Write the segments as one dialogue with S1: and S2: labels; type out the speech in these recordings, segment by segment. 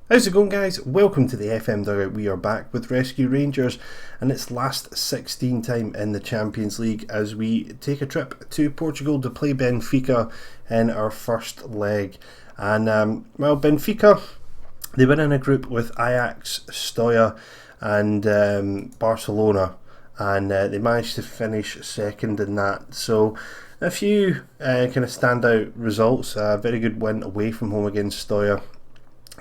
S1: How's it going, guys? Welcome to the FM Dugout. We are back with Rescue Rangers and it's last 16 time in the Champions League as we take a trip to Portugal to play Benfica in our first leg. And Benfica, they went in a group with Ajax, Stoja and Barcelona, and they managed to finish second in that. So a few kind of standout results. A very good win away from home against Stoja.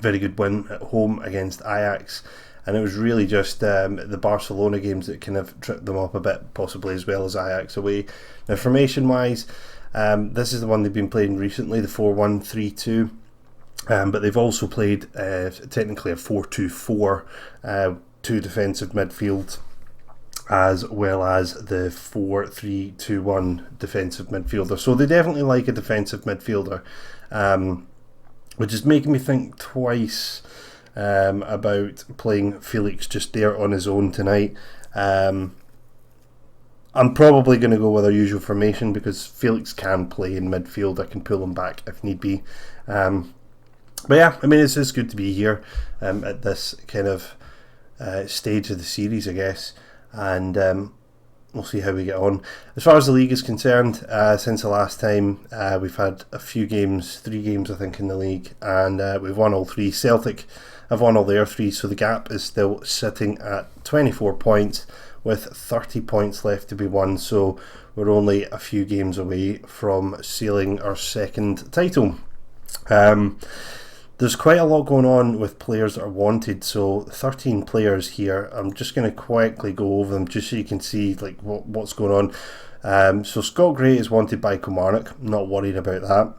S1: Very good win at home against Ajax, and it was really just the Barcelona games that kind of tripped them up a bit, possibly as well as Ajax away. Now, formation wise, this is the one they've been playing recently, the 4-1-3-2, but they've also played technically a 4-2-4, two defensive midfield, as well as the 4-3-2-1 defensive midfielder. So they definitely like a defensive midfielder. Which is making me think twice about playing Felix just there on his own tonight. I'm probably going to go with our usual formation because Felix can play in midfield. I can pull him back if need be. But yeah, I mean, it's just good to be here at this kind of stage of the series, I guess. And we'll see how we get on. As far as the league is concerned, since the last time, we've had a few games, 3 games I think in the league, and we've won all 3. Celtic have won all their 3, so the gap is still sitting at 24 points with 30 points left to be won, so we're only a few games away from sealing our second title. There's quite a lot going on with players that are wanted, so 13 players here. I'm just going to quickly go over them just so you can see like what's going on. So Scott Gray is wanted by Kilmarnock, not worried about that.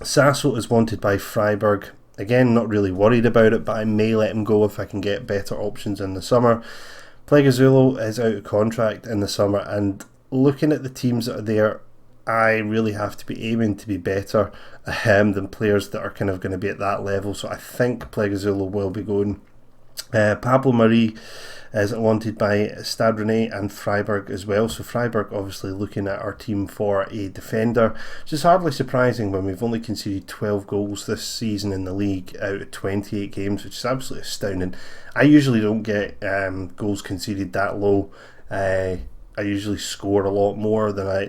S1: Sasso is wanted by Freiburg, again not really worried about it, but I may let him go if I can get better options in the summer. Plegazulo is out of contract in the summer, and looking at the teams that are there, I really have to be aiming to be better than players that are kind of going to be at that level. So I think Plegazulo will be going. Pablo Marie is wanted by Stade Rennais and Freiburg as well. So Freiburg obviously looking at our team for a defender, which is hardly surprising when we've only conceded 12 goals this season in the league out of 28 games, which is absolutely astounding. I usually don't get goals conceded that low. I usually score a lot more than I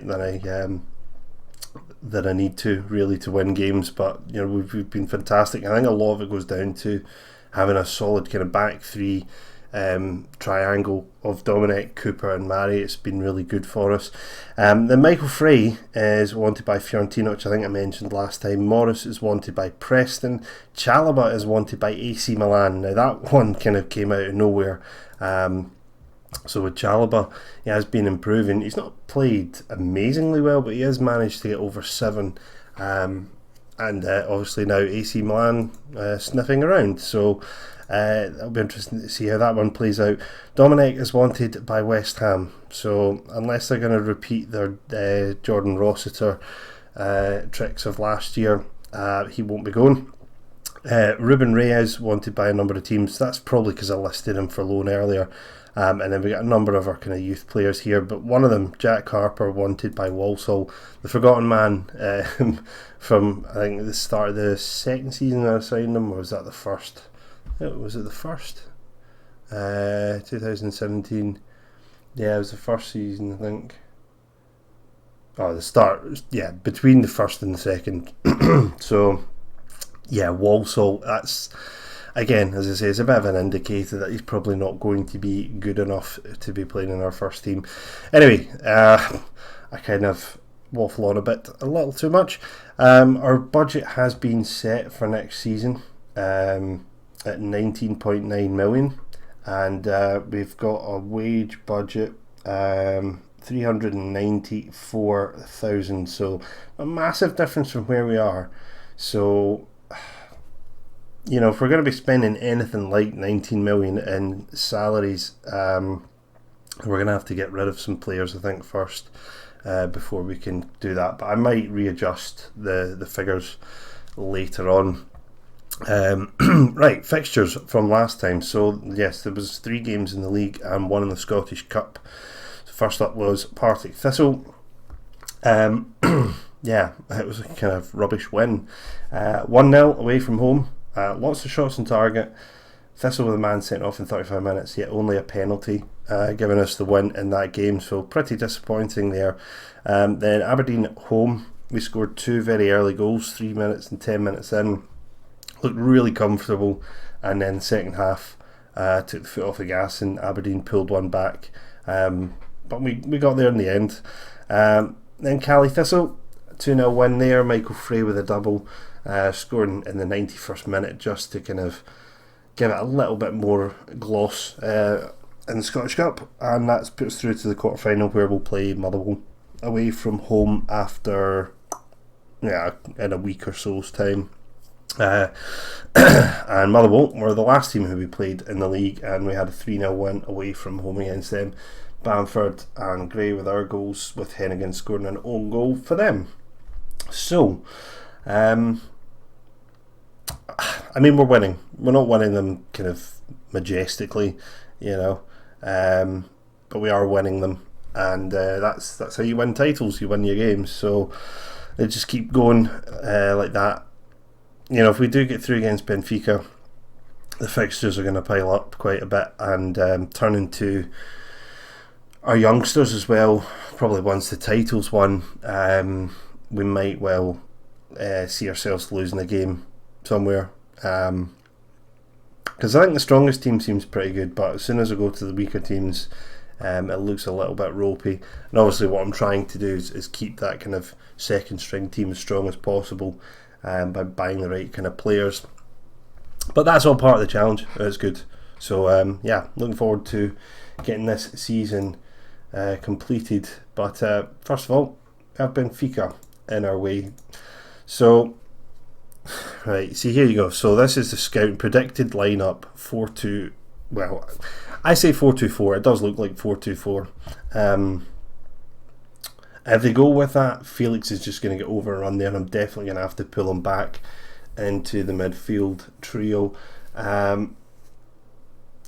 S1: need to really to win games, but you know we've been fantastic. I think a lot of it goes down to having a solid kind of back 3 triangle of Dominic, Cooper and Mari. It's been really good for us. Then Michael Frey is wanted by Fiorentina, which I think I mentioned last time. Morris is wanted by Preston. Chalobah is wanted by AC Milan. Now that one kind of came out of nowhere. So with Chalobah, he has been improving. He's not played amazingly well, but he has managed to get over 7. And obviously now AC Milan sniffing around. So that'll be interesting to see how that one plays out. Dominic is wanted by West Ham. So unless they're going to repeat their Jordan Rossiter tricks of last year, he won't be going. Ruben Reyes wanted by a number of teams. That's probably because I listed him for loan earlier. And then we got a number of our kind of youth players here, but one of them, Jack Harper, wanted by Walsall, the forgotten man from I think the start of the second season I signed him, or was that the first? Was it the first? 2017. Yeah, it was the first season, I think. Oh, the start, yeah, between the first and the second. So, yeah, Walsall, that's... Again, as I say, it's a bit of an indicator that he's probably not going to be good enough to be playing in our first team. Anyway, I kind of waffle on a little too much. Our budget has been set for next season at 19.9 million, and we've got a wage budget 394,000. So a massive difference from where we are. So, you know, if we're going to be spending anything like 19 million in salaries, we're going to have to get rid of some players, I think, first before we can do that. But I might readjust the figures later on. Right, fixtures from last time. So, yes, there was 3 games in the league and 1 in the Scottish Cup. So first up was Partick Thistle. Yeah, it was a kind of rubbish win. 1-0 away from home. Lots of shots on target. Thistle with a man sent off in 35 minutes, yet only a penalty, giving us the win in that game, so pretty disappointing there. Then Aberdeen at home, we scored 2 very early goals, 3 minutes and 10 minutes in. Looked really comfortable, and then second half took the foot off the gas and Aberdeen pulled one back. But we got there in the end. Then Cali Thistle, 2-0 win there. Michael Frey with a double, scoring in the 91st minute just to kind of give it a little bit more gloss in the Scottish Cup, and that's put us through to the quarter-final, where we'll play Motherwell away from home after in a week or so's time. And Motherwell were the last team who we played in the league, and we had a 3-0 win away from home against them. Bamford and Gray with our goals, with Hennigan scoring an own goal for them. So we're winning. We're not winning them kind of majestically, but we are winning them, and that's how you win titles. You win your games. So they just keep going like that. If we do get through against Benfica, the fixtures are going to pile up quite a bit, and turn into our youngsters as well. Probably once the title's won, we might well see ourselves losing a game somewhere. Because I think the strongest team seems pretty good, but as soon as I go to the weaker teams, it looks a little bit ropey. And obviously what I'm trying to do is keep that kind of second string team as strong as possible, by buying the right kind of players. But that's all part of the challenge. It's good. So looking forward to getting this season completed. But first of all, we have Benfica in our way. So right, see, here you go. So this is the Scout predicted lineup. 4-2. Well, I say 4-2-4. It does look like 4-2-4. If they go with that, Felix is just going to get overrun there, and I'm definitely going to have to pull him back into the midfield trio.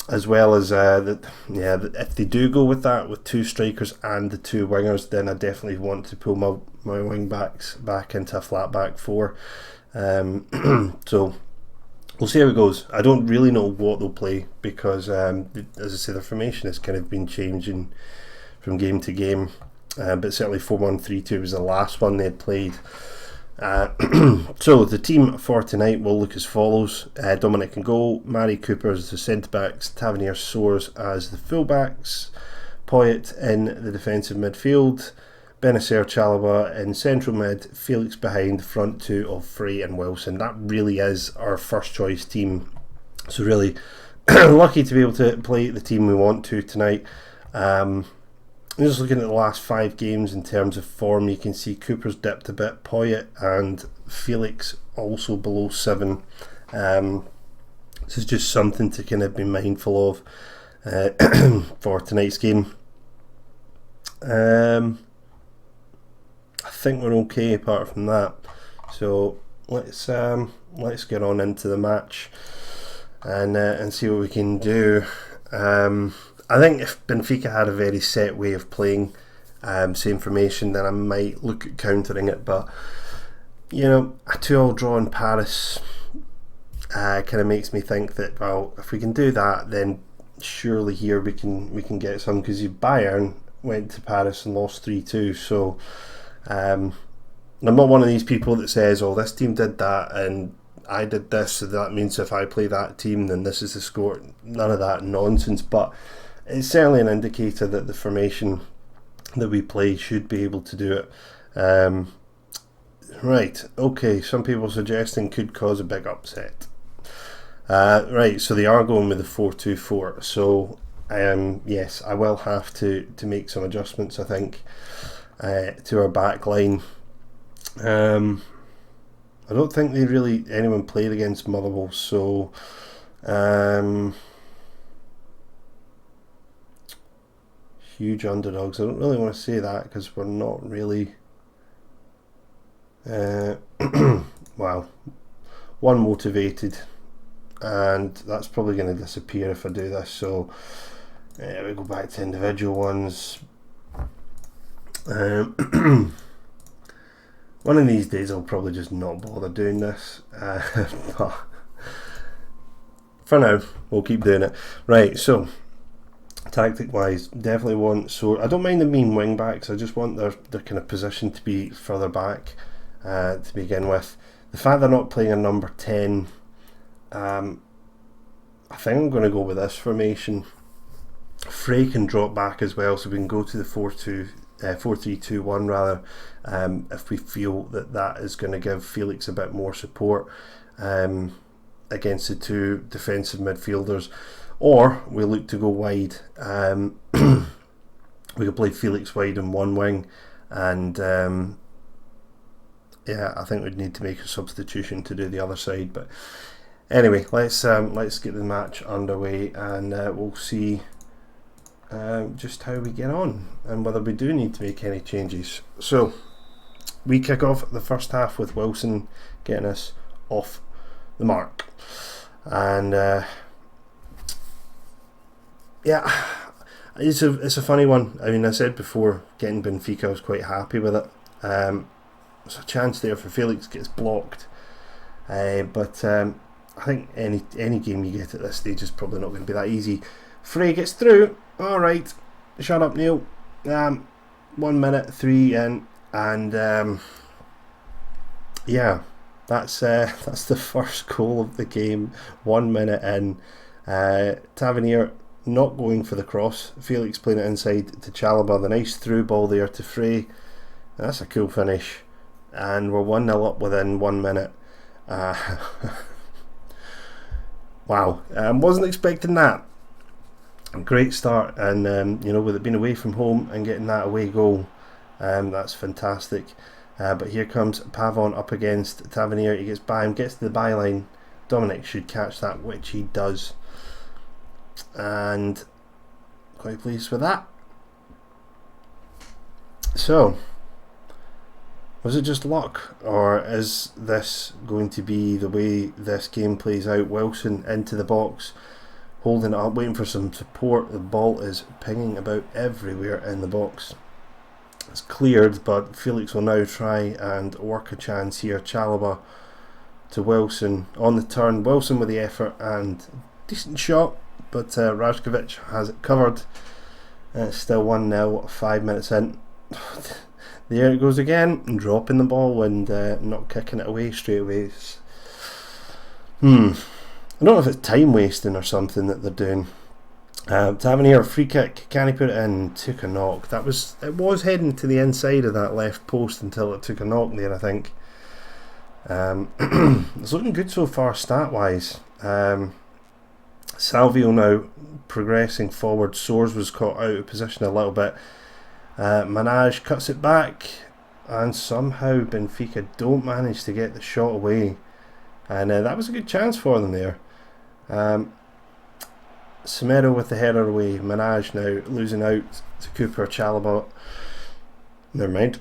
S1: As well as if they do go with that, with 2 strikers and the 2 wingers, then I definitely want to pull my wing backs back into a flat back 4. So we'll see how it goes. I don't really know what they'll play, because as I say, the formation has kind of been changing from game to game, but certainly 4-1-3-2 was the last one they had played. So the team for tonight will look as follows: Dominic in goal, Mari Cooper as the centre backs, Tavernier Soares as the full backs, Poyet in the defensive midfield, Benacer Chalaba in central mid, Felix behind, front 2 of Frey and Wilson. That really is our first choice team. So really lucky to be able to play the team we want to tonight. Just looking at the last 5 games in terms of form, you can see Cooper's dipped a bit, Poyet and Felix also below 7. This is just something to kind of be mindful of for tonight's game. I think we're okay apart from that. So let's get on into the match and see what we can do. I think if Benfica had a very set way of playing, same formation, then I might look at countering it. But a 2-2 draw in Paris kind of makes me think that, well, if we can do that, then surely here we can get some, because Bayern went to Paris and lost 3-2. So I'm not one of these people that says, oh, this team did that and I did this, so that means if I play that team, then this is the score. None of that nonsense. But it's certainly an indicator that the formation that we play should be able to do it. Right, okay, some people suggesting could cause a big upset. Right, so they are going with the 4-2-4. So yes, I will have to make some adjustments, I think, to our back line. I don't think anyone played against Motherwell, so huge underdogs. I don't really want to say that, because we're not really well, one motivated, and that's probably going to disappear if I do this. So we go back to individual ones. One of these days I'll probably just not bother doing this, but for now, we'll keep doing it. Right, so tactic wise, definitely want I don't mind the mean wing backs. I just want their kind of position to be further back to begin with. The fact they're not playing a number 10, I think I'm going to go with this formation. Frey can drop back as well, so we can go to the 4-3-2-1 rather, if we feel that is going to give Felix a bit more support against the two defensive midfielders, or we look to go wide. We could play Felix wide in one wing, and I think we'd need to make a substitution to do the other side. But anyway, let's get the match underway, and we'll see just how we get on and whether we do need to make any changes. So we kick off the first half with Wilson getting us off the mark, and it's a funny one. I mean, I said before, getting Benfica, I was quite happy with it. There's a chance there for Felix gets blocked, but I think any game you get at this stage is probably not going to be that easy. Frey gets through. Alright, shut up, Neil. 1 minute, 3 in, and that's the first goal of the game. 1 minute in. Tavernier not going for the cross. Felix playing it inside to Chalobah. The nice through ball there to Frey. That's a cool finish. And we're 1-0 up within 1 minute. Wow, wasn't expecting that. Great start, and with it being away from home and getting that away goal, that's fantastic. But here comes Pavon up against Tavernier. He gets by him, gets to the byline. Dominic should catch that, which he does, and quite pleased with that. So, was it just luck, or is this going to be the way this game plays out? Wilson into the box, holding it up, waiting for some support. The ball is pinging about everywhere in the box. It's cleared, but Felix will now try and work a chance here. Chalobah to Wilson on the turn. Wilson with the effort and decent shot, but Rajkovic has it covered. And it's still 1-0, 5 minutes in. There it goes again, dropping the ball and not kicking it away straight away. I don't know if it's time wasting or something that they're doing. Tavernier, free kick, can he put it in? Took a knock. It was heading to the inside of that left post until it took a knock there, I think. It's looking good so far stat wise. Salvio now progressing forward. Soares was caught out of position a little bit. Manage cuts it back, and somehow Benfica don't manage to get the shot away, and that was a good chance for them there. Semedo with the header away. Manage now losing out to Cooper. Chalobah, never mind.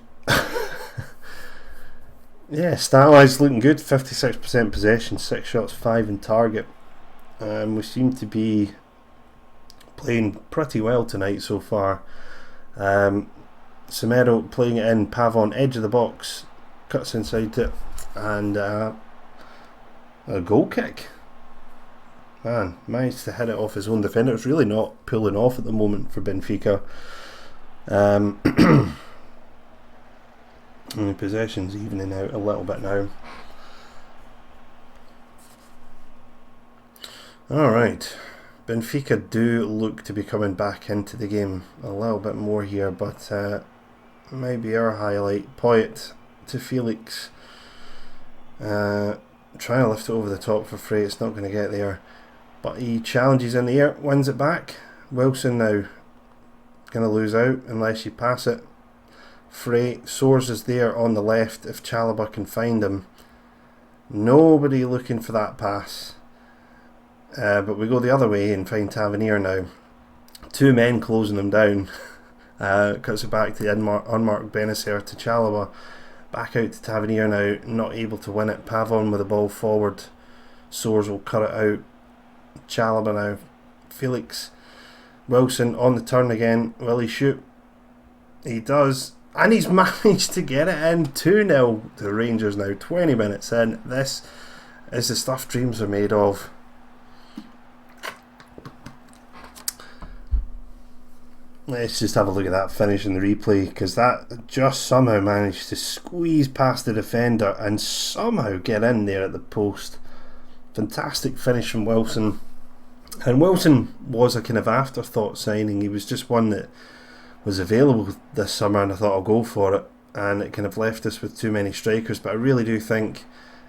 S1: Yeah, stat-wise looking good. 56% possession, 6 shots, 5 in target. We seem to be playing pretty well tonight so far. Semedo playing it in. Pavon, edge of the box, cuts inside it, and a goal kick. Man, managed to hit it off his own defender. It's really not pulling off at the moment for Benfica. And the possession's evening out a little bit now. Alright, Benfica do look to be coming back into the game a little bit more here, but maybe our highlight. Poyet to Felix, trying to lift it over the top for Frey. It's not going to get there, but he challenges in the air, wins it back. Wilson now going to lose out unless you pass it. Frey, Soares is there on the left if Chalobah can find him. Nobody looking for that pass. But we go the other way and find Tavernier now. 2 men closing him down. Cuts it back to the unmarked Benacer to Chalobah. Back out to Tavernier now, not able to win it. Pavon with the ball forward. Soares will cut it out. Chalobah now. Felix. Wilson on the turn again. Will he shoot? He does. And he's managed to get it in. 2-0 to the Rangers now. 20 minutes in. This is the stuff dreams are made of. let's just have a look at that finish in the replay, because that just somehow managed to squeeze past the defender and somehow get in there at the post. Fantastic finish from Wilson. And Wilson was a kind of afterthought signing. He was just one that was available this summer, and I thought I'll go for it, and it kind of left us with too many strikers. But I really do think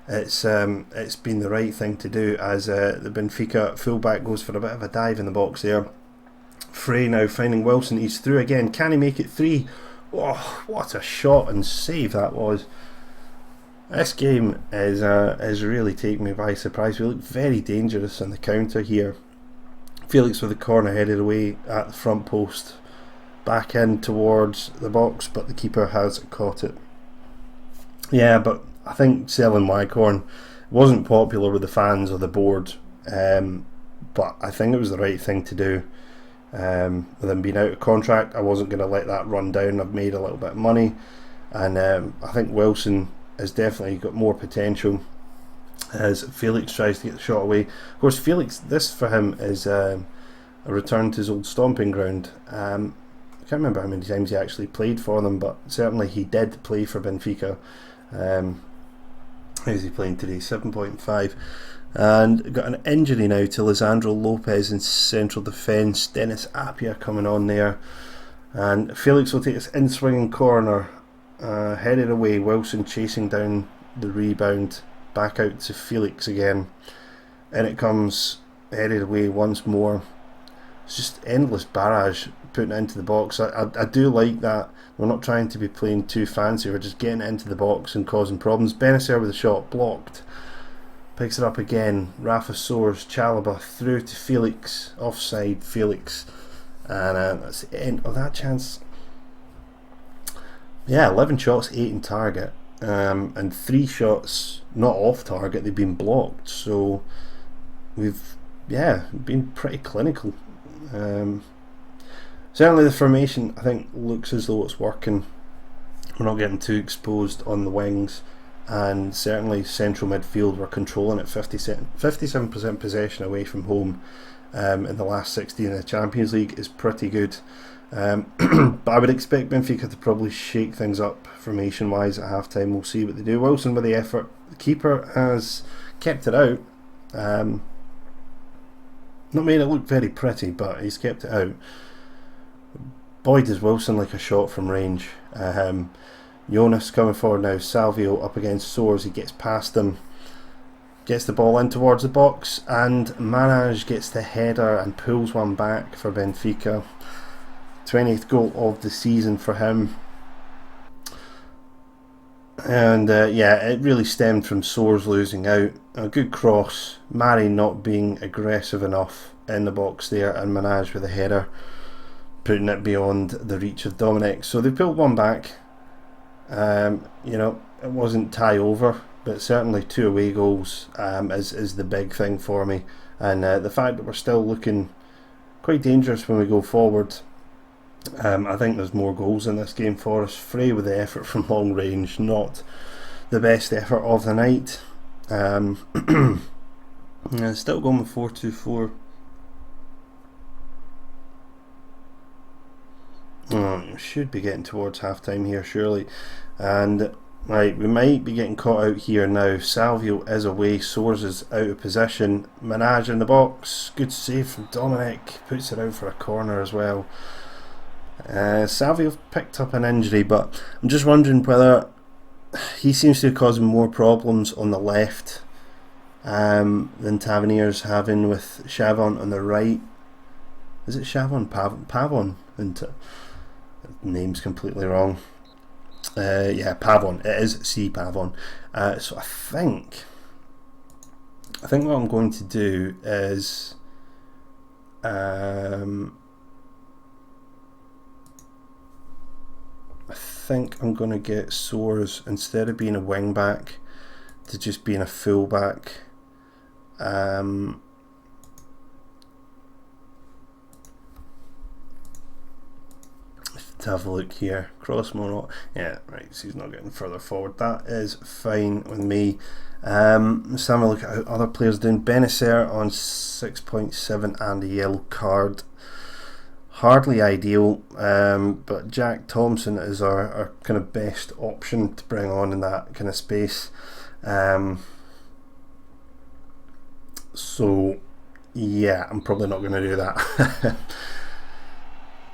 S1: it's been the right thing to do, as the Benfica fullback goes for a bit of a dive in the box there. Frey now finding Wilson. He's through again. Can he make it 3? Oh, what a shot and save that was. This game is really taking me by surprise. We look very dangerous on the counter here. Felix with the corner headed away at the front post, back in towards the box, but the keeper has caught it. Yeah, but I think selling Wycorn wasn't popular with the fans of the board, but I think it was the right thing to do. With him being out of contract, I wasn't going to let that run down. I've made a little bit of money, and I think Wilson has definitely got more potential as Felix tries to get the shot away. Of course, Felix, this for him is a return to his old stomping ground. I can't remember how many times he actually played for them, but certainly he did play for Benfica. How's he playing today? 7.5. And got an injury now to Lisandro Lopez in central defence. Dennis Appiah coming on there, and Felix will take this in-swinging corner, headed away. Wilson chasing down the rebound, back out to Felix again, and it comes headed away once more. It's just endless barrage putting it into the box. I do like that. We're not trying to be playing too fancy, we're just getting it into the box and causing problems. Benacer with a shot blocked. Picks it up again. Rafa Soares, Chalobah through to Felix, offside Felix, and that's the end of that chance. Yeah, 11 shots, 8 in target, and 3 shots not off target, they've been blocked. So we've been pretty clinical. Certainly the formation, I think, looks as though it's working. We're not getting too exposed on the wings. And certainly central midfield, we're controlling it. 57% possession away from home in the last 16 in the Champions League is pretty good. But I would expect Benfica to probably shake things up formation wise at half time. We'll see what they do. Wilson with the effort. The keeper has kept it out. Not made it look very pretty, but he's kept it out. Boy, does Wilson like a shot from range. Jonas coming forward now. Salvio up against Soares. He gets past him, gets the ball in towards the box, and Manaj gets the header and pulls one back for Benfica. 20th goal of the season for him. And it really stemmed from Soares losing out. A good cross. Mari not being aggressive enough in the box there, and Manaj with a header, putting it beyond the reach of Dominic. So they pulled one back. It wasn't tie over, but certainly 2 away goals is the big thing for me, and the fact that we're still looking quite dangerous when we go forward. I think there's more goals in this game for us. Frey with the effort from long range, not the best effort of the night. Still going with 4-2-4. Should be getting towards half time here surely, and right, we might be getting caught out here now. Salvio is away, Soares is out of position, Manaj in the box, good save from Dominic, puts it out for a corner as well. Salvio picked up an injury, but I'm just wondering whether he seems to have caused more problems on the left than Tavernier's having with Chavon on the right. Is it Chavon? Pavon? Name's completely wrong. Pavon. It is C. Pavon. So I think what I'm going to do is I think I'm going to get Soares, instead of being a wing back, to just being a full back. Let's have a look here. Crossmore, yeah, right, so he's not getting further forward. That is fine with me. Let's have a look at how other players are doing. Benacer on 6.7 and a yellow card. hardly ideal, but Jack Thompson is our kind of best option to bring on in that kind of space. So yeah, I'm probably not going to do that.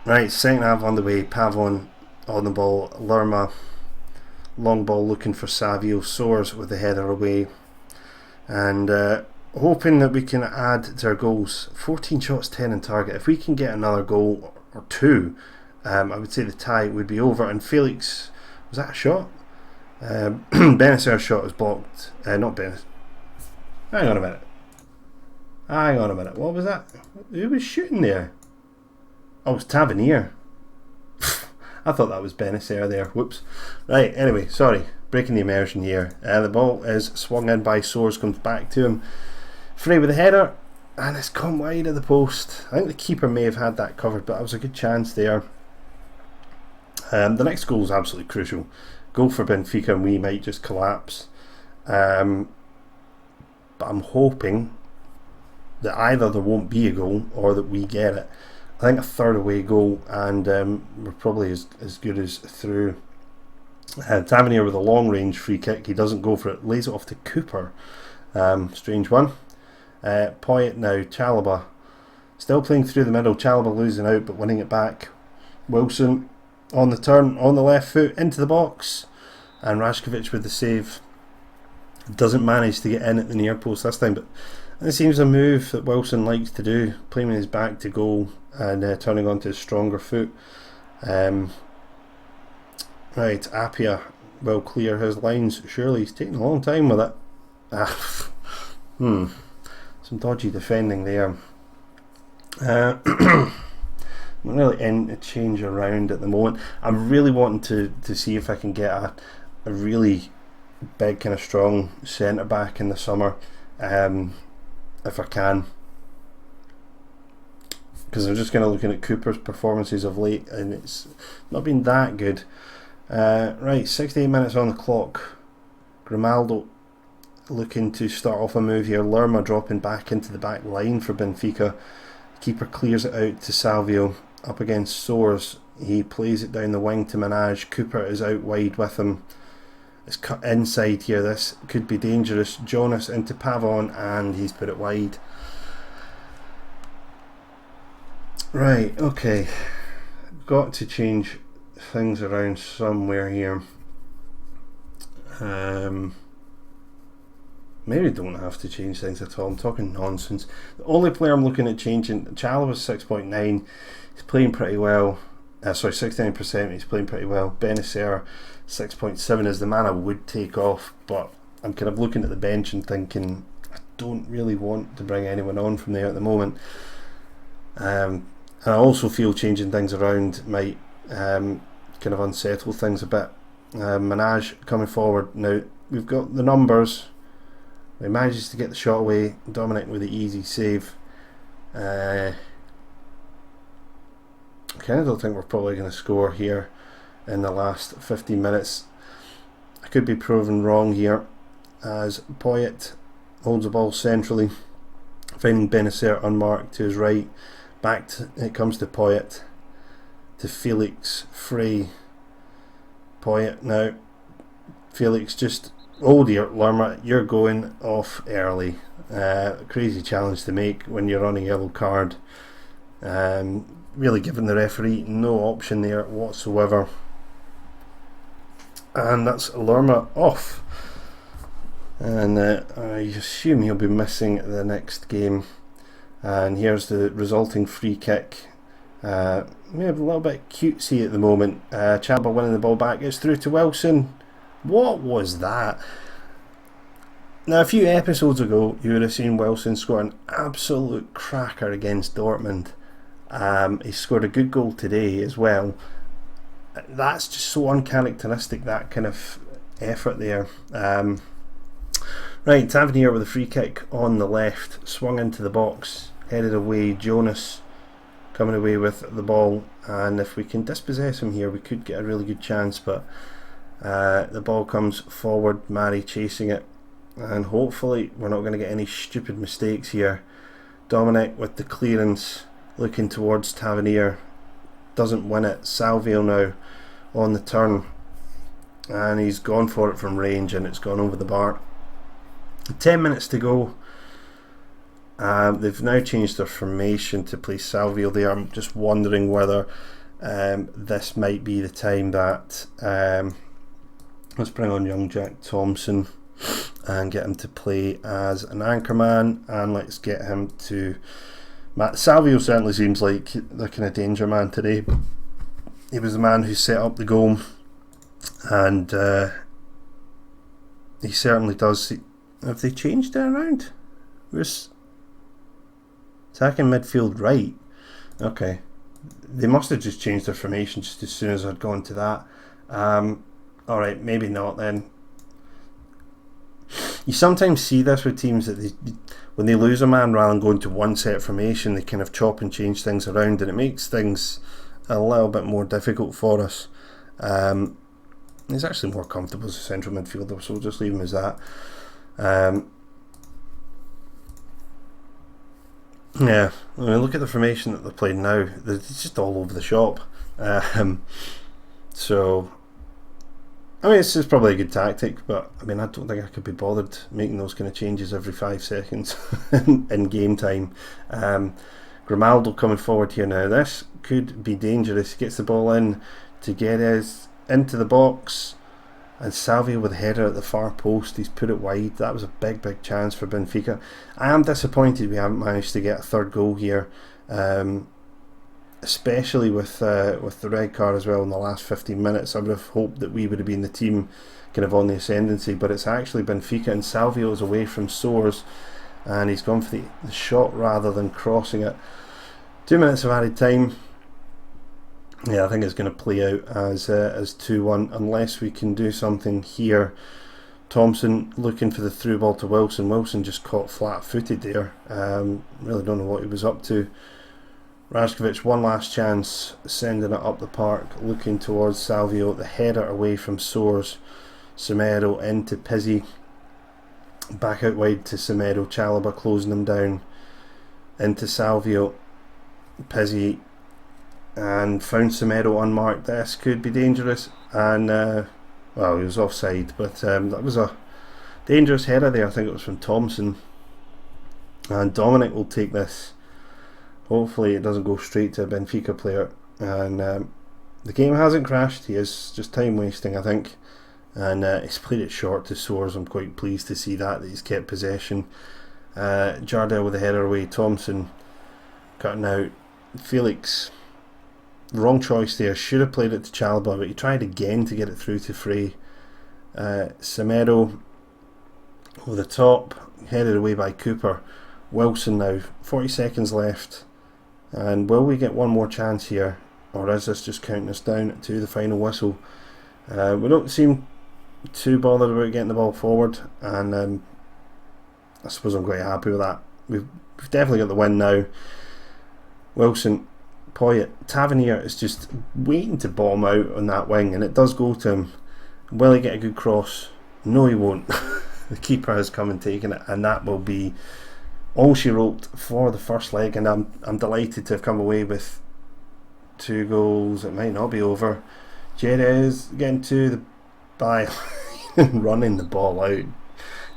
S1: Right, second half on the way. Pavon on the ball. Lerma, long ball looking for Savio. Soares with the header away. And hoping that we can add to our goals. 14 shots, 10 in target. If we can get another goal or two, I would say the tie would be over. And Felix, was that a shot? Benacer's shot was blocked. Not Benacer. Hang on a minute. What was that? Who was shooting there? Oh, it was Tavernier. I thought that was Benacer there. Whoops. Right, anyway, sorry. Breaking the immersion here. The ball is swung in by Soares, comes back to him. Frey with the header, and it's come wide of the post. I think the keeper may have had that covered, but that was a good chance there. The next goal is absolutely crucial. Goal for Benfica, and we might just collapse. But I'm hoping that either there won't be a goal or that we get it. I think a third away goal, and we're probably as good as through. Tavernier with a long range free kick. He doesn't go for it, lays it off to Cooper. Strange one. Poyet now. Chalobah still playing through the middle. Chalobah losing out but winning it back. Wilson on the turn, on the left foot, into the box, and Rashkovic with the save. Doesn't manage to get in at the near post this time, but it seems a move that Wilson likes to do, playing his back to goal and turning onto his stronger foot. Right, Appiah will clear his lines. Surely he's taking a long time with it. Some dodgy defending there. I'm not really in a change around at the moment. I'm really wanting to see if I can get a really big kind of strong centre back in the summer, if I can, because I'm just kind of looking at Cooper's performances of late and it's not been that good. Right, 68 minutes on the clock. Grimaldo looking to start off a move here. Lerma dropping back into the back line for Benfica. Keeper clears it out to Savio up against Soares. He plays it down the wing to Menage. Cooper is out wide with him. It's cut inside here. This could be dangerous. Jonas into Pavon, and he's put it wide. Right, okay. Got to change things around somewhere here. Maybe don't have to change things at all. I'm talking nonsense. The only player I'm looking at changing, Chalobah was 6.9. He's playing pretty well. 69%. He's playing pretty well. Benacer 6.7 is the man I would take off, but I'm kind of looking at the bench and thinking I don't really want to bring anyone on from there at the moment. And I also feel changing things around might kind of unsettle things a bit. Menage coming forward now. We've got the numbers. He manages to get the shot away. Dominic with the easy save. I kind of don't think we're probably going to score here in the last 15 minutes. I could be proven wrong here, as Poyet holds the ball centrally, finding Benacer unmarked to his right. Back to, it comes to Poyet, to Felix, Frey, Poyet now. Felix just, oh dear, Lerma, you're going off early. Crazy challenge to make when you're on a yellow card. Really giving the referee no option there whatsoever. And that's Lerma off. And I assume he'll be missing the next game. And here's the resulting free kick. Maybe a little bit cutesy at the moment. Chalobah winning the ball back. It's through to Wilson. What was that? Now, a few episodes ago, you would have seen Wilson score an absolute cracker against Dortmund. He scored a good goal today as well. That's just so uncharacteristic, that kind of effort there. Right, Tavernier with a free kick on the left, swung into the box, headed away. Jonas coming away with the ball, and if we can dispossess him here, we could get a really good chance, but the ball comes forward, Mari chasing it, and hopefully we're not going to get any stupid mistakes here. Dominic with the clearance, looking towards Tavernier. doesn't win it. Salvio now on the turn, and he's gone for it from range, and it's gone over the bar. 10 minutes to go. They've now changed their formation to play Salvio there. I'm just wondering whether this might be the time that let's bring on young Jack Thompson and get him to play as an anchorman, and let's get him to Salvio certainly seems like the kind of danger man today. He was the man who set up the goal, and he certainly does. Have they changed it around? Where's attacking midfield right? Okay, they must have just changed their formation just as soon as I'd gone to that. Alright, maybe not then. You sometimes see this with teams that when they lose a man, rather than going to one set formation, they kind of chop and change things around, and it makes things a little bit more difficult for us. He's actually more comfortable as a central midfielder, so we'll just leave him as that. Yeah, I mean, look at the formation that they're playing now. It's just all over the shop. So, I mean, it's probably a good tactic, but I mean, I don't think I could be bothered making those kind of changes every 5 seconds in game time. Grimaldo coming forward here now. This could be dangerous. He gets the ball in to Guedes into the box, and Salvio with a header at the far post. He's put it wide. That was a big chance for Benfica. I am disappointed we haven't managed to get a third goal here, especially with the red card as well in the last 15 minutes. I would have hoped that we would have been the team kind of on the ascendancy, but it's actually Benfica, and Salvio is away from Soares, and he's gone for the shot rather than crossing it. 2 minutes of added time. Yeah, I think it's going to play out as 2-1 unless we can do something here. Thompson looking for the through ball to Wilson. Wilson just caught flat-footed there. Really don't know what he was up to. Rashkovic, one last chance, sending it up the park, looking towards Salvio. The header away from Soares. Semedo into Pizzi. Back out wide to Semedo. Chalobah closing him down. Into Salvio. Pizzi. And found Semedo unmarked. This could be dangerous, and well, he was offside, but that was a dangerous header there. I think it was from Thompson, and Dominic will take this. Hopefully it doesn't go straight to a Benfica player, and the game hasn't crashed. He is just time wasting, I think, and he's played it short to Soares. I'm quite pleased to see that he's kept possession. Jardel with the header away. Thompson cutting out. Felix, wrong choice there. Should have played it to Chalobah, but he tried again to get it through to Frey. Semedo over the top, headed away by Cooper. Wilson now, 40 seconds left, and will we get one more chance here, or is this just counting us down to the final whistle? We don't seem too bothered about getting the ball forward, and I suppose I'm quite happy with that. We've definitely got the win now. Wilson, Poyet, Tavernier is just waiting to bomb out on that wing, and it does go to him. Will he get a good cross? No, he won't. The keeper has come and taken it, and that will be all she wrote for the first leg. And I'm delighted to have come away with 2 goals. It might not be over. Jerez getting to the byline, running the ball out.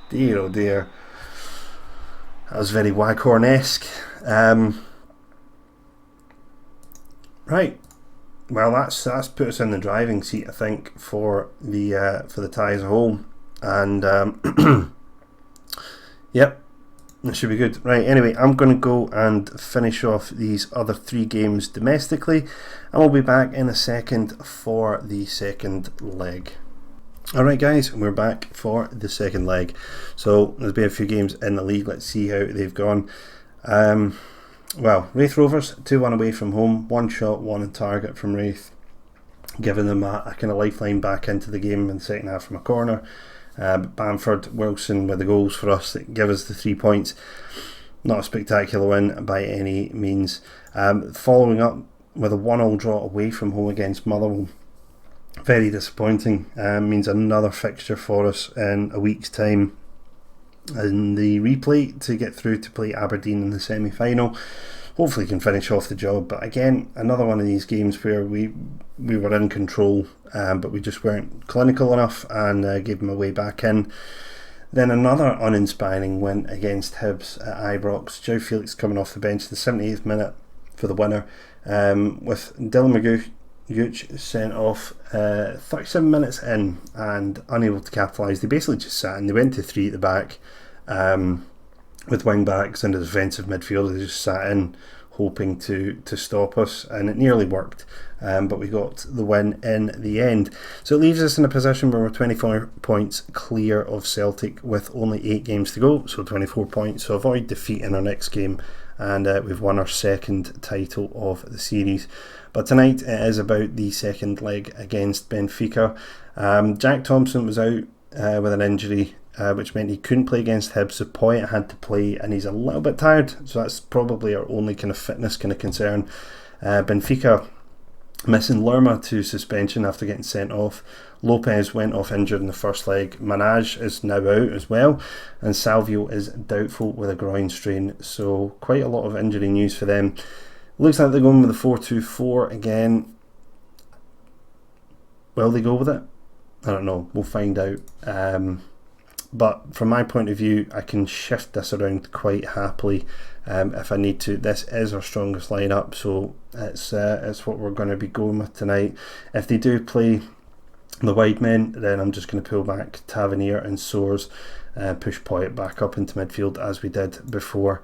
S1: Dear oh dear, that was very Waghorn-esque. Right, well that's put us in the driving seat, I think, for the tie as a whole, and yep, it should be good. Right, anyway, I'm going to go and finish off these other 3 games domestically, and we'll be back in a second for the second leg. Alright guys, we're back for the second leg. So there's been a few games in the league. Let's see how they've gone. Well, Wraith Rovers 2-1 away from home, 1 shot, 1 on target from Wraith, giving them a kind of lifeline back into the game in the second half from a corner. Bamford, Wilson with the goals for us that give us the 3 points. Not a spectacular win by any means. Following up with a 1-1 draw away from home against Motherwell. Very disappointing. Means another fixture for us in a week's time in the replay to get through to play Aberdeen in the semi-final. hopefully can finish off the job. But again, another one of these games where we were in control, but we just weren't clinical enough and gave them a way back in. Then another uninspiring win against Hibs at Ibrox. Joe Felix coming off the bench, the 78th minute for the winner, with Dylan McGooch sent off 37 minutes in and unable to capitalise. They basically just sat in. They went to 3 at the back with wing backs and a defensive midfielder. They just sat in hoping to stop us, and it nearly worked, but we got the win in the end. So it leaves us in a position where we're 24 points clear of Celtic with only 8 games to go, so 24 points, so avoid defeat in our next game, and we've won our second title of the series. But tonight it is about the second leg against Benfica. Jack Thompson was out with an injury, which meant he couldn't play against Hibs, so Poyet had to play, and he's a little bit tired, so that's probably our only kind of fitness kind of concern. Benfica missing Lerma to suspension after getting sent off. Lopez went off injured in the first leg. Manaj is now out as well, and Salvio is doubtful with a groin strain, so quite a lot of injury news for them. Looks like they're going with the 4-2-4 again. Will they go with it? I don't know, we'll find out. But from my point of view, I can shift this around quite happily if I need to. This is our strongest lineup, so it's what we're going to be going with tonight. If they do play the wide men, then I'm just going to pull back Tavernier and Soares, push Poyet back up into midfield as we did before.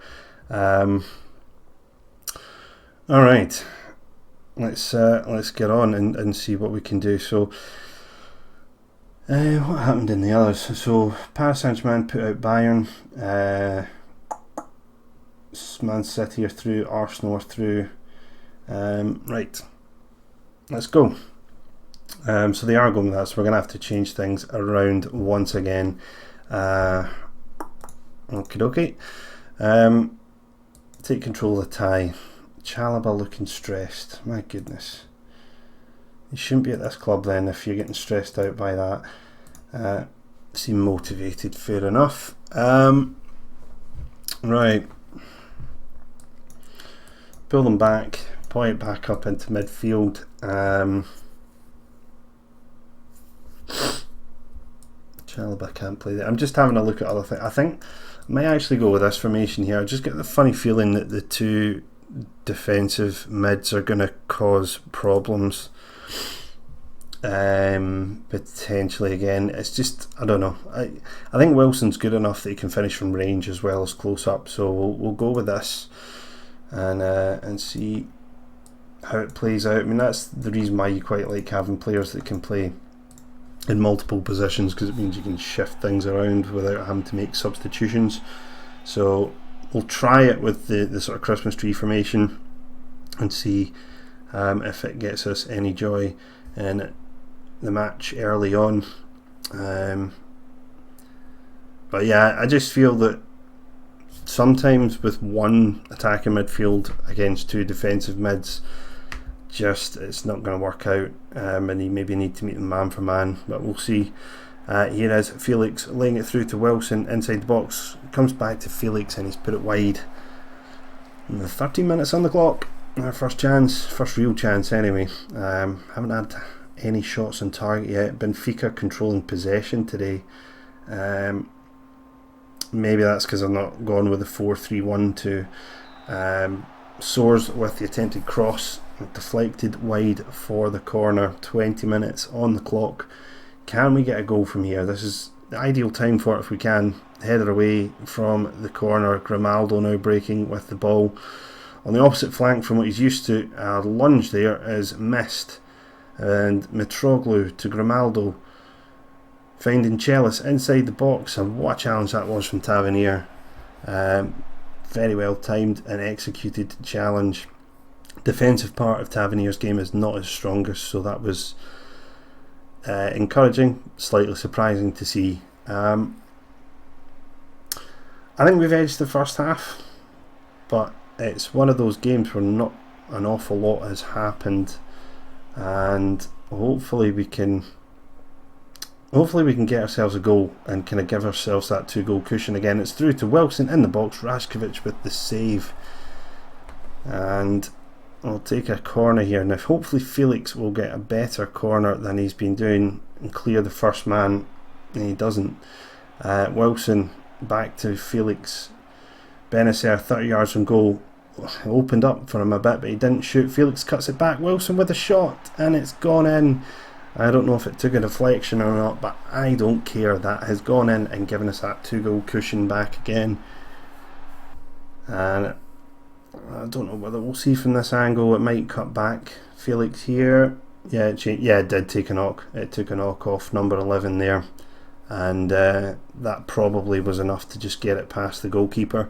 S1: Alright, let's get on and see what we can do. So what happened in the others? So Paris Saint-Germain put out Bayern, Man City are through, Arsenal are through. Right, let's go. So they are going with that, so we're going to have to change things around once again. Okie dokie. Take control of the tie. Chalobah looking stressed. My goodness. You shouldn't be at this club then if you're getting stressed out by that. Seem motivated, fair enough. Right. Pull them back. Point back up into midfield. Chalobah can't play there. I'm just having a look at other things. I think I may actually go with this formation here. I just get the funny feeling that the two defensive mids are going to cause problems. Potentially again. It's just, I don't know. I think Wilson's good enough that he can finish from range as well as close up. So we'll go with this and see how it plays out. I mean, that's the reason why you quite like having players that can play in multiple positions, because it means you can shift things around without having to make substitutions. So we'll try it with the sort of Christmas tree formation and see if it gets us any joy in the match early on. But yeah, I just feel that sometimes with one attacking midfield against two defensive mids, just it's not going to work out, and you maybe need to meet them man for man, but we'll see. Here is Felix laying it through to Wilson inside the box, comes back to Felix and he's put it wide. And the 13 minutes on the clock, our first real chance anyway. Haven't had any shots on target yet. Benfica controlling possession today. Maybe that's because I've not gone with the 4-3-1-2. Soares with the attempted cross, deflected wide for the corner. 20 minutes on the clock. Can we get a goal from here? This is the ideal time for it if we can. Header away from the corner. Grimaldo now breaking with the ball on the opposite flank from what he's used to. A lunge there is missed, and Mitroglou to Grimaldo, finding Chelis inside the box, and what a challenge that was from Tavernier. Very well timed and executed challenge. Defensive part of Tavernier's game is not his strongest, so that was encouraging, slightly surprising to see. I think we've edged the first half, but it's one of those games where not an awful lot has happened, and hopefully we can get ourselves a goal and kind of give ourselves that 2-goal cushion again. It's through to Wilson in the box. Rashkovic with the save. and I'll take a corner here. Now hopefully Felix will get a better corner than he's been doing and clear the first man, and he doesn't. Wilson back to Felix. Benacer 30 yards from goal. Opened up for him a bit, but he didn't shoot. Felix cuts it back. Wilson with a shot, and it's gone in. I don't know if it took a deflection or not, but I don't care. That has gone in and given us that 2-goal cushion back again. And I don't know whether we'll see from this angle. It might cut back. Felix here. Yeah, it did take a knock. It took a knock off number 11 there, and that probably was enough to just get it past the goalkeeper.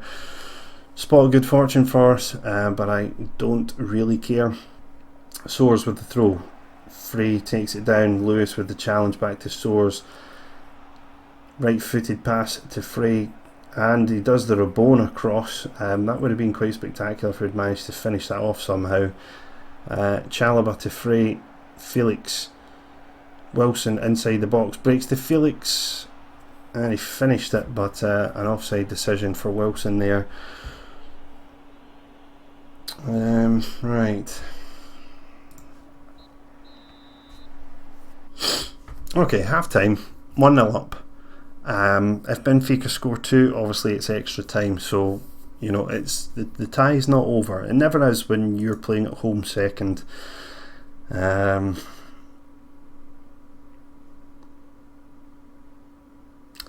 S1: Spot of good fortune for us, but I don't really care. Soares with the throw. Frey takes it down. Lewis with the challenge back to Soares. Right footed pass to Frey, and he does the Rabona cross. That would have been quite spectacular if we'd managed to finish that off somehow. Chalobah to Frey. Felix. Wilson inside the box, breaks to Felix, and he finished it, but an offside decision for Wilson there. Right. Okay, half time, 1-0 up. If Benfica score 2, obviously it's extra time, so you know it's the tie is not over. It never is when you're playing at home second.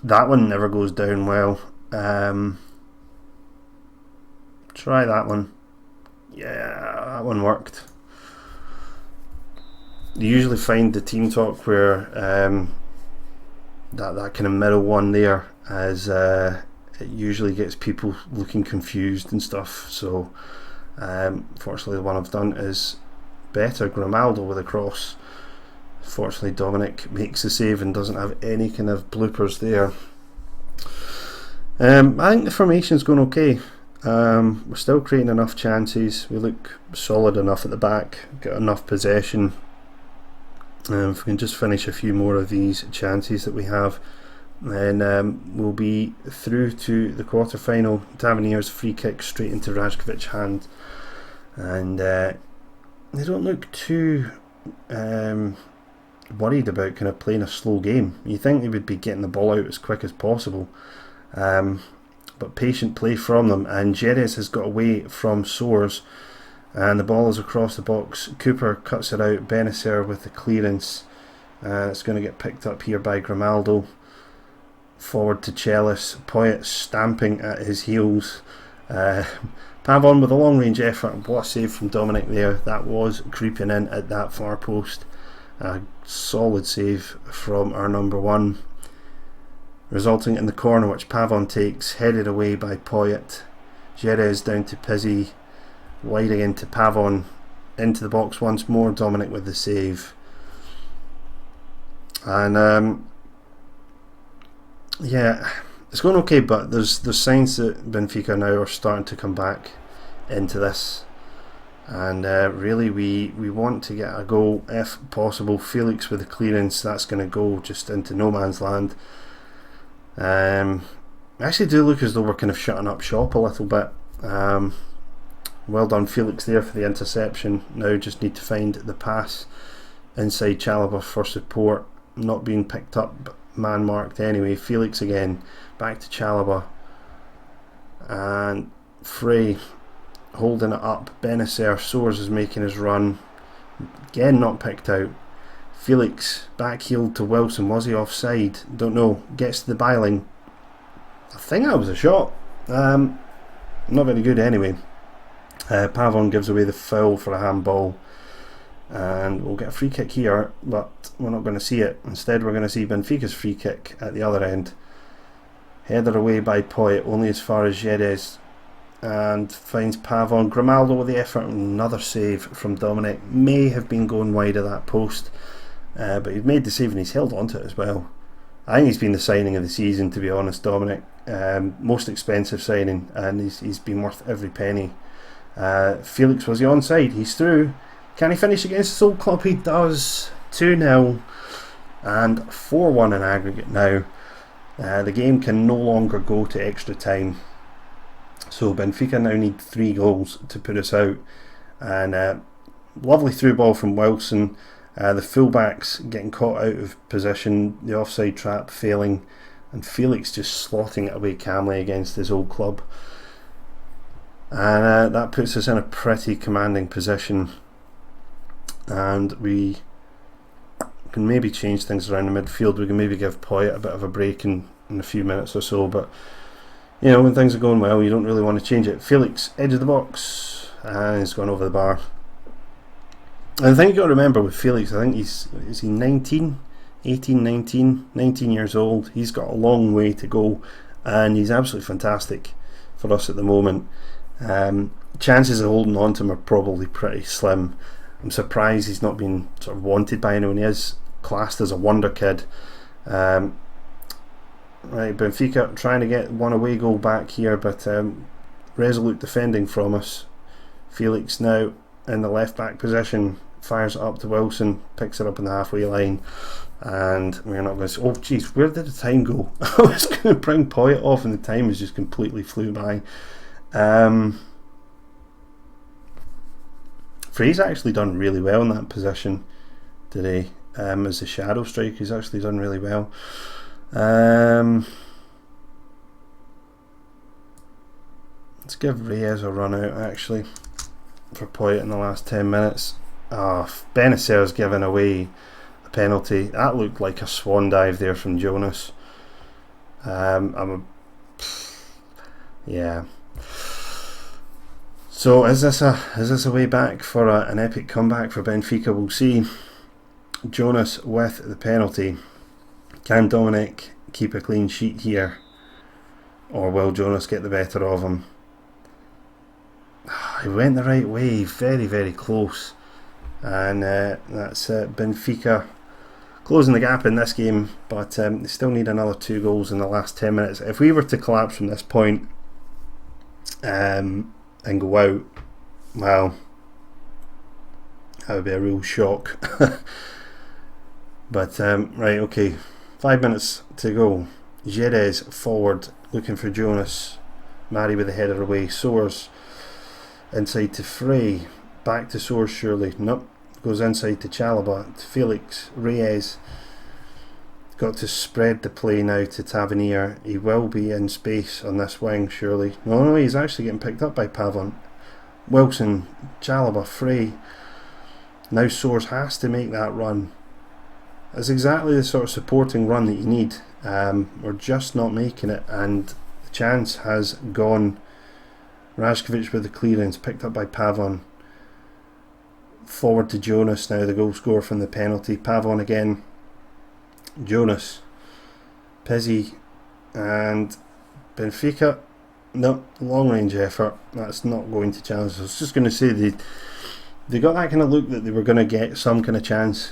S1: That one never goes down well. Try that one. Yeah, that one worked. You usually find the team talk where that kind of middle one there, as it usually gets people looking confused and stuff. So fortunately the one I've done is better. Grimaldo with a cross. Fortunately Dominic makes the save and doesn't have any kind of bloopers there. I think the formation's going okay. We're still creating enough chances. We look solid enough at the back, got enough possession. If we can just finish a few more of these chances that we have, then we'll be through to the quarter final. Tavernier's free kick straight into Rajkovic's hand, and they don't look too worried about kind of playing a slow game. You think they would be getting the ball out as quick as possible, but patient play from them, and Jerez has got away from Soares, and the ball is across the box. Cooper cuts it out. Benacer with the clearance. It's going to get picked up here by Grimaldo. Forward to Chelis. Poyet stamping at his heels. Pavon with a long range effort. What a save from Dominic there. That was creeping in at that far post. A solid save from our number one, resulting in the corner which Pavon takes, headed away by Poyet. Jerez down to Pizzi, wide again to Pavon, into the box once more. Dominic with the save, and yeah, it's going okay, but there's signs that Benfica now are starting to come back into this, and really we want to get a goal if possible. Felix with the clearance, that's going to go just into no man's land. I actually do look as though we're kind of shutting up shop a little bit. Well done Felix there for the interception. Now just need to find the pass inside Chalobah for support, not being picked up, man marked anyway. Felix again, back to Chalobah, and Frey holding it up. Benacer, Soares is making his run, again not picked out. Felix backheeled to Wilson. Was he offside? Don't know. Gets to the byline. I think that was a shot. Not very good anyway. Pavon gives away the foul for a handball, and we'll get a free kick here, but we're not going to see it. Instead we're going to see Benfica's free kick at the other end. Headed away by Poyet, only as far as Jerez, and finds Pavon. Grimaldo with the effort. Another save from Dominic. May have been going wide of that post, but he's made the save and he's held on to it as well. I think he's been the signing of the season, to be honest, Dominic. Most expensive signing, and he's been worth every penny. Felix, was he onside? He's through. Can he finish against his old club? He does. 2-0 and 4-1 in aggregate now. The game can no longer go to extra time, So Benfica now need 3 goals to put us out. And lovely through ball from Wilson. The fullbacks getting caught out of position, the offside trap failing, and Felix just slotting it away calmly against his old club. And that puts us in a pretty commanding position. And we can maybe change things around the midfield. We can maybe give Poyet a bit of a break in a few minutes or so. But, you know, when things are going well, you don't really want to change it. Felix, edge of the box, and he's gone over the bar. And I think you've got to remember with Felix, I think is he 19 years old. He's got a long way to go, and he's absolutely fantastic for us at the moment. Chances of holding on to him are probably pretty slim. I'm surprised he's not been sort of wanted by anyone. He is classed as a wonder kid. Right, Benfica trying to get one away goal back here, but resolute defending from us. Felix now in the left back position, fires it up to Wilson, picks it up in the halfway line, and we're not going to. Oh, jeez, where did the time go? I was going to bring Poyet off, and the time has just completely flew by. Frey's actually done really well in that position today. As the shadow striker, he's actually done really well. Let's give Reyes a run out actually for Poyet in the last 10 minutes. Benacer's given away a penalty. That looked like a swan dive there from Jonas. Yeah. So is this a way back for an epic comeback for Benfica? We'll see. Jonas with the penalty. Can Dominic keep a clean sheet here, or will Jonas get the better of him? He went the right way, very, very close. And that's Benfica closing the gap in this game, but they still need another 2 goals in the last 10 minutes. If we were to collapse from this point and go out, well, that would be a real shock. But right, okay, 5 minutes to go. Jerez forward looking for Jonas. Mari with the header away. Soares inside to Frey. Back to Soares surely. Nope. Goes inside to Chalobah. To Felix. Reyes. Got to spread the play now to Tavernier. He will be in space on this wing surely. No, he's actually getting picked up by Pavon. Wilson. Chalobah. Frey. Now Soares has to make that run. That's exactly the sort of supporting run that you need. We're just not making it, and the chance has gone. Rashkovic with the clearance, picked up by Pavon. Forward to Jonas now, the goal scorer from the penalty. Pavon again. Jonas. Pizzi. And Benfica. No, long range effort. That's not going to challenge us. I was just going to say they got that kind of look that they were going to get some kind of chance.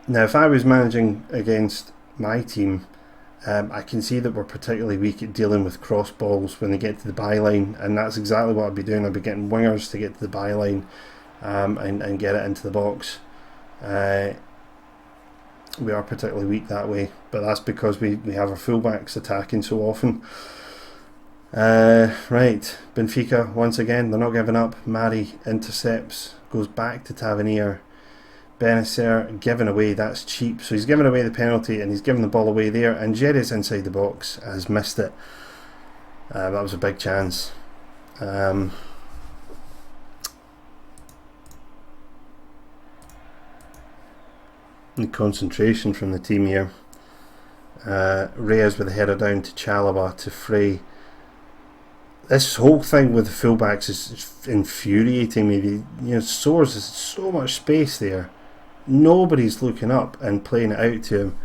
S1: Now, if I was managing against my team, I can see that we're particularly weak at dealing with cross balls when they get to the byline, and that's exactly what I'd be doing. I'd be getting wingers to get to the byline and get it into the box. We are particularly weak that way, but that's because we have our fullbacks attacking so often. Right, Benfica once again, they're not giving up. Mari intercepts, goes back to Tavernier. Benacer given away, that's cheap. So he's given away the penalty and he's given the ball away there, and Jerry's inside the box has missed it. That was a big chance. The concentration from the team here. Reyes with the header down to Chalobah to Frey. This whole thing with the fullbacks is infuriating me. You know, Soares has so much space there. Nobody's looking up and playing it out to him.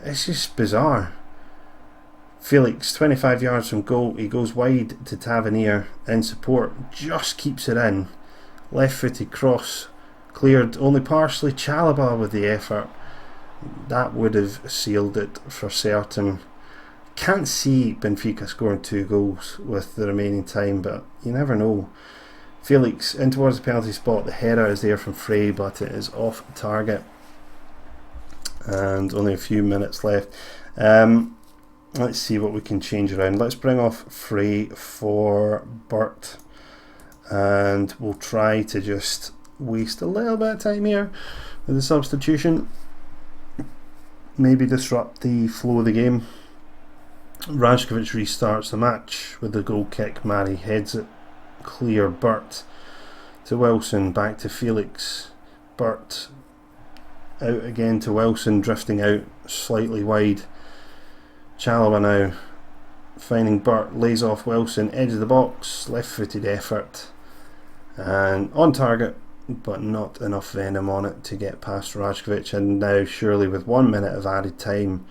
S1: It's just bizarre. Felix, 25 yards from goal, he goes wide to Tavernier in support, just keeps it in. Left footed cross, cleared only partially. Chalobah with the effort. That would have sealed it for certain. Can't see Benfica scoring 2 goals with the remaining time, but you never know. Felix in towards the penalty spot. The header is there from Frey, but it is off target. And only a few minutes left. let's see what we can change around. Let's bring off Frey for Burt, and we'll try to just waste a little bit of time here with the substitution. Maybe disrupt the flow of the game. Rajkovic restarts the match with the goal kick. Mari heads it clear. Burt to Wilson, back to Felix. Burt out again to Wilson, drifting out slightly wide. Chalobah now finding Burt, lays off Wilson, edge of the box, left footed effort, and on target, but not enough venom on it to get past Rajkovic. And now surely with 1 minute of added time,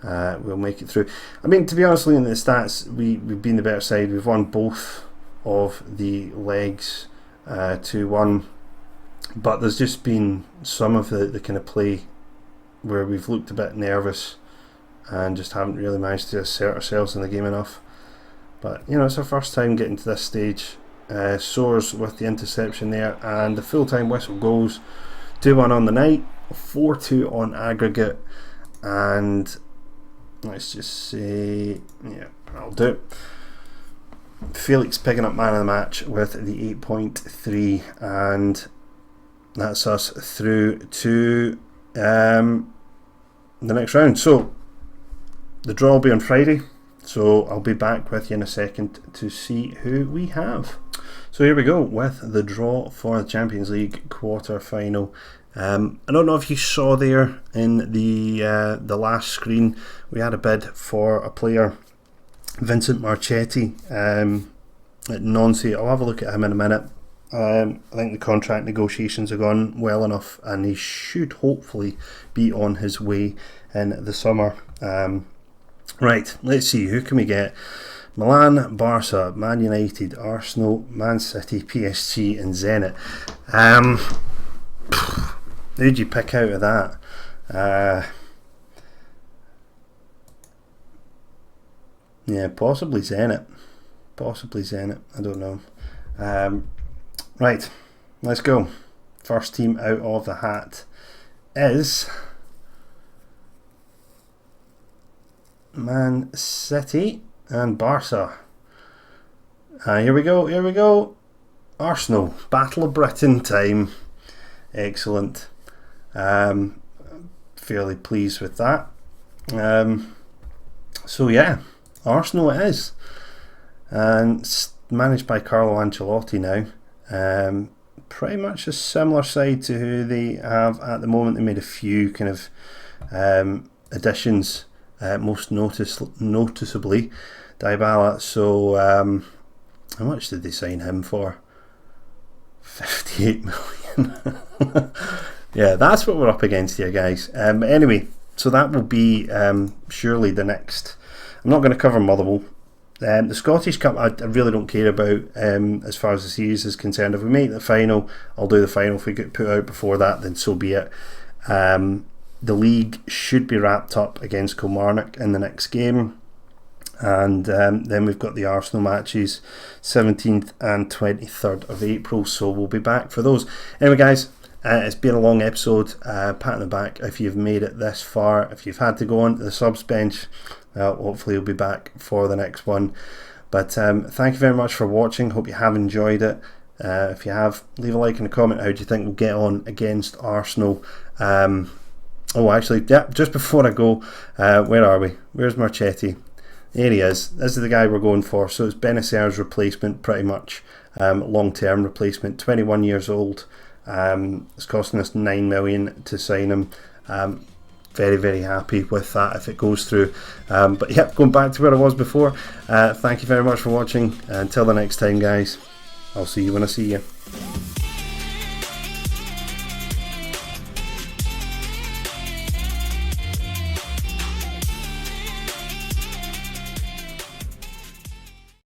S1: we'll make it through. I mean, to be honest, looking at the stats, we've been the better side. We've won both of the legs 2-1, but there's just been some of the kind of play where we've looked a bit nervous and just haven't really managed to assert ourselves in the game enough. But you know, it's our first time getting to this stage. Soares with the interception there, and the full-time whistle goes. 2-1 on the night, 4-2 on aggregate, and let's just say, yeah, I'll do it. Felix picking up man of the match with the 8.3, and that's us through to the next round. So the draw will be on Friday, so I'll be back with you in a second to see who we have. So here we go with the draw for the Champions League quarter final. I don't know if you saw there in the last screen, we had a bid for a player, Vincent Marchetti, at Nancy. I'll have a look at him in a minute. I think the contract negotiations have gone well enough, and he should hopefully be on his way in the summer. Right, let's see, who can we get? Milan, Barca, Man United, Arsenal, Man City, PSG and Zenit. Who'd you pick out of that? Yeah, possibly Zenit. I don't know. Right, let's go. First team out of the hat is Man City and Barca. Here we go. Arsenal, Battle of Britain time. Excellent. Fairly pleased with that. So yeah, Arsenal it is, and managed by Carlo Ancelotti now. Pretty much a similar side to who they have at the moment. They made a few kind of additions, most noticeably Dybala. So how much did they sign him for? 58 million. Yeah, that's what we're up against here, guys. Anyway, so that will be surely the next. I'm not going to cover Motherwell. The Scottish Cup I really don't care about as far as the series is concerned. If we make the final, I'll do the final. If we get put out before that, then so be it. The league should be wrapped up against Kilmarnock in the next game. And then we've got the Arsenal matches 17th and 23rd of April, so we'll be back for those. Anyway guys, it's been a long episode. Pat on the back if you've made it this far. If you've had to go on to the subs bench, hopefully you'll be back for the next one. But thank you very much for watching. Hope you have enjoyed it. If you have, leave a like and a comment. How do you think we'll get on against Arsenal? Oh actually, yeah, just before I go, where are we? Where's Marchetti? Here he is. This is the guy we're going for. So it's Benacer's replacement, pretty much. Long-term replacement. 21 years old. It's costing us 9 million to sign him. Very, very happy with that if it goes through. But yeah, going back to where I was before. Thank you very much for watching. Until the next time, guys. I'll see you when I see you.